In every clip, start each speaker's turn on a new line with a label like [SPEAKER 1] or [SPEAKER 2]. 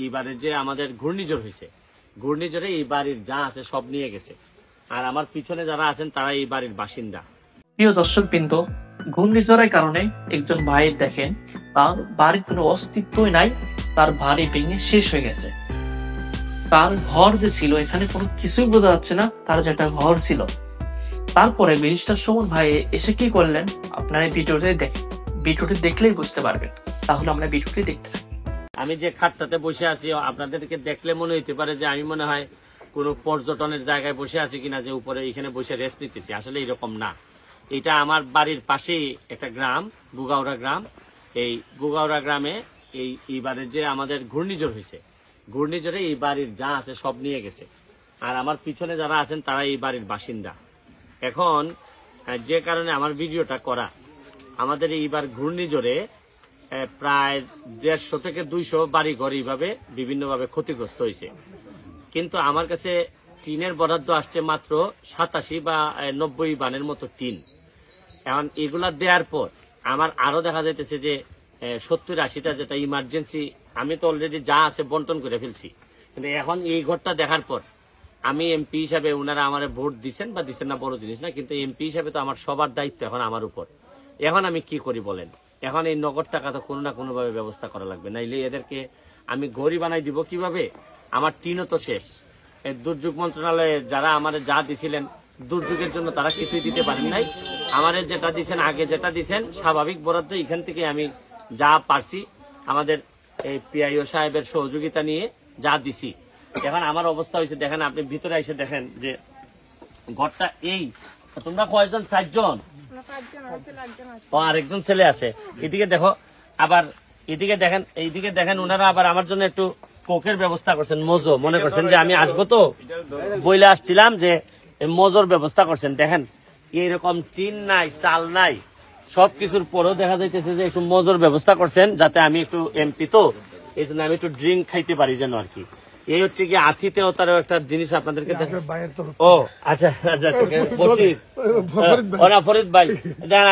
[SPEAKER 1] এইবারে যে আমাদের ঘূর্ণিঝড় হয়েছে, ঘূর্ণিঝড়ে এই বাড়ির যা আছে সব নিয়ে গেছে। আর আমার পিছনে যারা আছেন তারা এই বাড়ির বাসিন্দা।
[SPEAKER 2] প্রিয় দর্শকবৃন্দ, ঘূর্ণিঝড়ের কারণে একজন ভাইয়ের দেখেন তার বাড়ির কোনো অস্তিত্বই নাই, তার বাড়ি ভেঙে শেষ হয়ে গেছে। তার ঘর যে ছিল এখানে কোনো কিছুই বোঝা যাচ্ছে না তার যে একটা ঘর ছিল। তারপরে ব্যারিস্টার সুমন ভাই এসে কি করলেন আপনারা ভিডিওটি দেখেন, ভিডিওটি দেখলেই বুঝতে পারবেন। তাহলে আমরা ভিডিওটি দেখতে থাকি।
[SPEAKER 1] আমি যে খাটটাতে বসে আছি আপনাদেরকে দেখলে মনে হইতে পারে যে আমি মনে হয় কোনো পর্যটনের জায়গায় বসে আছি কিনা, যে উপরে এখানে বসে রেস্ট নিতেছি। আসলে এরকম না, এটা আমার বাড়ির পাশেই একটা গ্রাম, গুগাউড়া গ্রাম। এই গুগাউড়া গ্রামে এইবারে যে আমাদের ঘূর্ণিঝড় হয়েছে, ঘূর্ণিঝড়ে এই বাড়ির যা আছে সব নিয়ে গেছে। আর আমার পিছনে যারা আছেন তারা এই বাড়ির বাসিন্দা। এখন যে কারণে আমার ভিডিওটা করা, আমাদের এইবার ঘূর্ণিঝড়ে প্রায় 150 থেকে 200 বাড়ি ঘর এইভাবে বিভিন্নভাবে ক্ষতিগ্রস্ত হয়েছে। কিন্তু আমার কাছে টিনের বরাদ্দ আসছে মাত্র 87 বা 90 বানের মতো টিন। এখন এগুলা দেওয়ার পর আমার আরো দেখা যাইতেছে যে 70-80টা যেটা ইমার্জেন্সি, আমি তো অলরেডি যা আছে বন্টন করে ফেলছি। কিন্তু এখন এই ঘরটা দেখার পর আমি এমপি হিসাবে, ওনারা আমার ভোট দিচ্ছেন বা দিচ্ছেন না বড় জিনিস না, কিন্তু এমপি হিসাবে তো আমার সবার দায়িত্ব এখন আমার উপর। এখন আমি কি করি বলেন? এখন এই নগদ টাকা তো কোনো না কোনো ভাবে ব্যবস্থা করা লাগবে, নাইলে এদেরকে আমি ঘড়ি বানাই দিব কিভাবে? আমার টিনও তো শেষ। দুর্যোগ মন্ত্রণালয়ে যারা আমার যা দিছিলেন দুর্যোগের জন্য তারা কিছুই দিতে পারেন নাই। আমার যেটা দিচ্ছেন, আগে যেটা দিচ্ছেন স্বাভাবিক বরাদ্দ, এখান থেকে আমি যা পারছি আমাদের এই পিআইও সাহেবের সহযোগিতা নিয়ে যা দিছি। এখন আমার অবস্থা হয়েছে দেখেন, আপনি ভিতরে এসে দেখেন যে ঘরটা এই, তোমরা কয়জন? 4 জন, আরেকজন ছেলে আছে। এদিকে দেখো, আবার এদিকে দেখেন, এইদিকে দেখেন ওনারা আবার আমার জন্য একটু কোকের ব্যবস্থা করছেন, মজো মনে করছেন যে আমি আসবো তো বইলে আসছিলাম, যে মজোর ব্যবস্থা করছেন। দেখেন এইরকম টিন নাই, চাল নাই, সবকিছুর পরেও দেখা যাইতেছে যে একটু মজোর ব্যবস্থা করছেন, যাতে আমি একটু এমপি তো এই জন্য আমি একটু ড্রিঙ্ক খাইতে পারি যেন আর কি। এই হচ্ছে কি আতিথেও তারও একটা জিনিস আপনাদেরকে। ও আচ্ছা আচ্ছা, ফরিদ ভাই,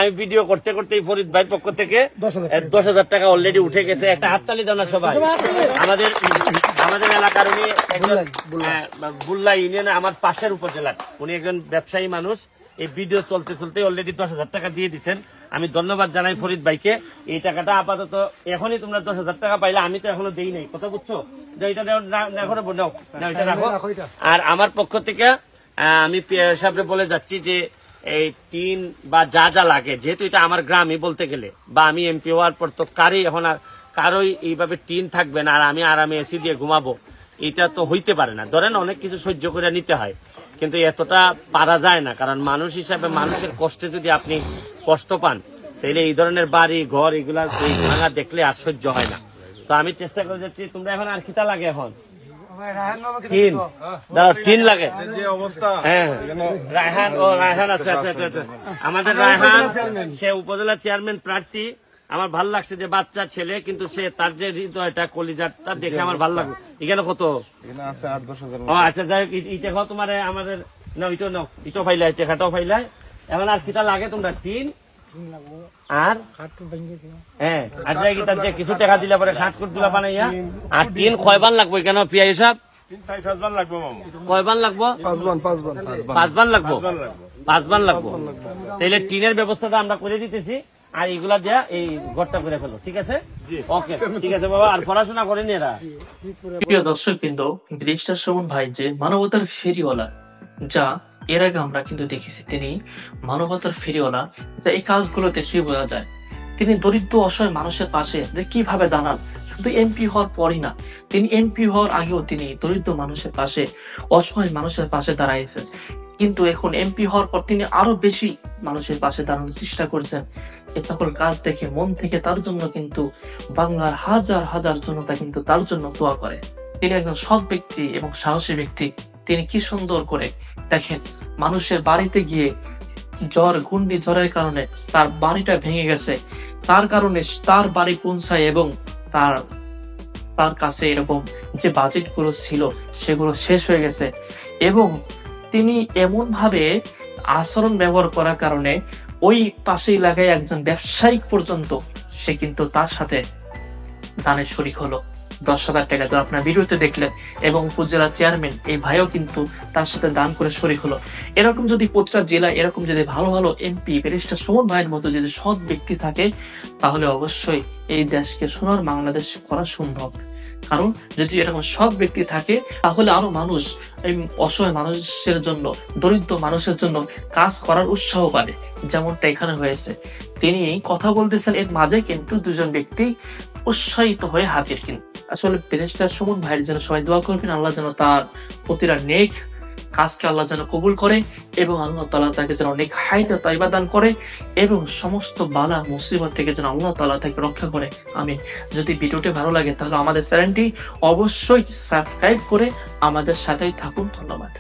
[SPEAKER 1] আমি ভিডিও করতে করতে ফরিদ ভাইয়ের পক্ষ থেকে 10,000 টাকা অলরেডি উঠে গেছে। একটা হাততালি দাও না সবাই। আমাদের এলাকার উনি বুল্লা ইউনিয়নে আমার পাশের উপজেলার উনি একজন ব্যবসায়ী মানুষ। এই ভিডিও চলতে চলতে অলরেডি 10,000 টাকা দিয়ে দিচ্ছেন। আমি ধন্যবাদ জানাই ফরিদ ভাইকে। এই টাকাটা আপাতত এখনই তোমরা 10,000 টাকা পাইলে, আমি তো এখনো দেই নাই, কথা বুঝছো? এটা রাখো। আর আমার পক্ষ থেকে আমি সাহেবরে বলে যাচ্ছি যে এই টিন বা যা যা লাগে, যেহেতু এটা আমার গ্রামই বলতে গেলে, বা আমি এমপি হওয়ার পর তো এখন আর কারোই এইভাবে টিন থাকবে না আর আমি আরামে এসি দিয়ে ঘুমাবো, এটা তো হইতে পারে না। ধরেন অনেক কিছু সহ্য করে নিতে হয়, কিন্তু এতটা পারা যায় না। কারণ মানুষ হিসাবে মানুষের কষ্টে যদি আপনি কষ্ট পান, তাহলে এই ধরনের বাড়ি ঘর এগুলা ভাঙা দেখলে আর সহ্য হয় না। তো আমি চেষ্টা করে যাচ্ছি। তোমরা এখন আর খিতা লাগে? এখন টিন লাগে। হ্যাঁ, রায়হান, ও রায়হান আছে। আচ্ছা আচ্ছা আচ্ছা, আমাদের রায়হান সে উপজেলা চেয়ারম্যান প্রার্থী। আমার ভাল লাগছে যে বাচ্চা ছেলে, কিন্তু সে তার যে হৃদয়টা, কলিজাটা দেখে আমার ভাল লাগলো। এখানে কত? ও আচ্ছা, যাই হোক, ইটা খাও তোমার আমাদের না, ইটো নাও, ইটো ফাইলাই, টেকাটাও ফাইলাই। এখন আর কিতা লাগে তোমরা? টিন আর হ্যাঁ, আর যে কিছু টাকা দিলে পরে খাটকুট গুলা বানাইয়া। আর টিন কয়বান লাগবো কেন পিয়া হিসাব? কয়বান লাগবো? 5 বান লাগবো। 5 বান লাগবো। তাহলে টিনের ব্যবস্থাটা আমরা করে দিতেছি, আর এগুলা দিয়া এই ঘরটা করে ফেলো, ঠিক আছে? ওকে, ঠিক আছে বাবা। আর পড়াশোনা করেনি এরা?
[SPEAKER 2] প্রিয় দর্শকবৃন্দ, ব্যারিস্টার সুমন ভাই যে মানবতার ফেরিওয়ালা, যা এর আগে আমরা কিন্তু দেখেছি তিনি মানবতার ফেরিওয়ালা, যা এই কাজগুলো দেখে বোঝা যায় তিনি দরিদ্র অসহায় মানুষের পাশে যে কিভাবে দাঁড়ান। শুধু এমপি হওয়ার পরই না, তিনি এমপি হওয়ার আগেও তিনি দরিদ্র মানুষের পাশে, অসহায় মানুষের পাশে দাঁড়াইছেন। কিন্তু এখন এমপি হওয়ার পর তিনি আরো বেশি মানুষের পাশে দাঁড়ানোর চেষ্টা করেছেন। এ সকল কাজ দেখে মন থেকে তার জন্য কিন্তু বাংলার হাজার হাজার জনতা কিন্তু তার জন্য দোয়া করে। তিনি একজন সৎ ব্যক্তি এবং সাহসী ব্যক্তি। তিনি কি সুন্দর করে দেখেন, মানুষের বাড়িতে গিয়ে ঘূর্ণিঝড়ের কারণে তার বাড়িটা ভেঙে গেছে, তার কারণে তার বাড়ি পৌঁছায় এবং তার কাছে এরকম যে বাজেট গুলো ছিল সেগুলো শেষ হয়ে গেছে। এবং তিনি এমন ভাবে আচরণ ব্যবহার করার কারণে ওই পাশে এলাকায় একজন ব্যবসায়িক পর্যন্ত সে কিন্তু তার সাথে দানে শরিক হলো। 10,000 টাকা তো আপনার ভিডিওতে দেখলেন, এবং উপজেলা চেয়ারম্যান এই ভাইও কিন্তু তার সাথে দান করে শরীক হলো। এরকম যদি প্রতিটা জেলায় এরকম যদি ভালো ভালো এমপি ব্যারিস্টার সুমন ভাইয়ের মতো যদি সৎ ব্যক্তি থাকে, তাহলে অবশ্যই এই দেশকে সোনার বাংলাদেশ করা সম্ভব। কারণ যদি এরকম সৎ ব্যক্তি থাকে, তাহলে আরো মানুষ এই অসহায় মানুষের জন্য, দরিদ্র মানুষের জন্য কাজ করার উৎসাহ পাবে, যেমনটা এখানে হয়েছে। তিনি কথা বলতেছেন, এর মাঝে কিন্তু দুজন ব্যক্তি উৎসাহিত হয়ে হাজির। কিন্তু আসলে ব্যারিস্টার সুমন ভাইয়ের জন্য সবাই দোয়া করবেন, আল্লাহ যেন তার প্রতিটা নেক কাজকে আল্লাহ যেন কবুল করে, এবং আল্লাহ তাআলা তাকে যেন অনেক হায়াতে তাইবা দান করে, এবং সমস্ত বালা মুসিবত থেকে যেন আল্লাহ তাআলা তাকে রক্ষা করে। আমিন। যদি ভিডিওটি ভালো লাগে তাহলে আমাদের চ্যানেলটি অবশ্যই সাবস্ক্রাইব করে আমাদের সাথেই থাকুন। ধন্যবাদ।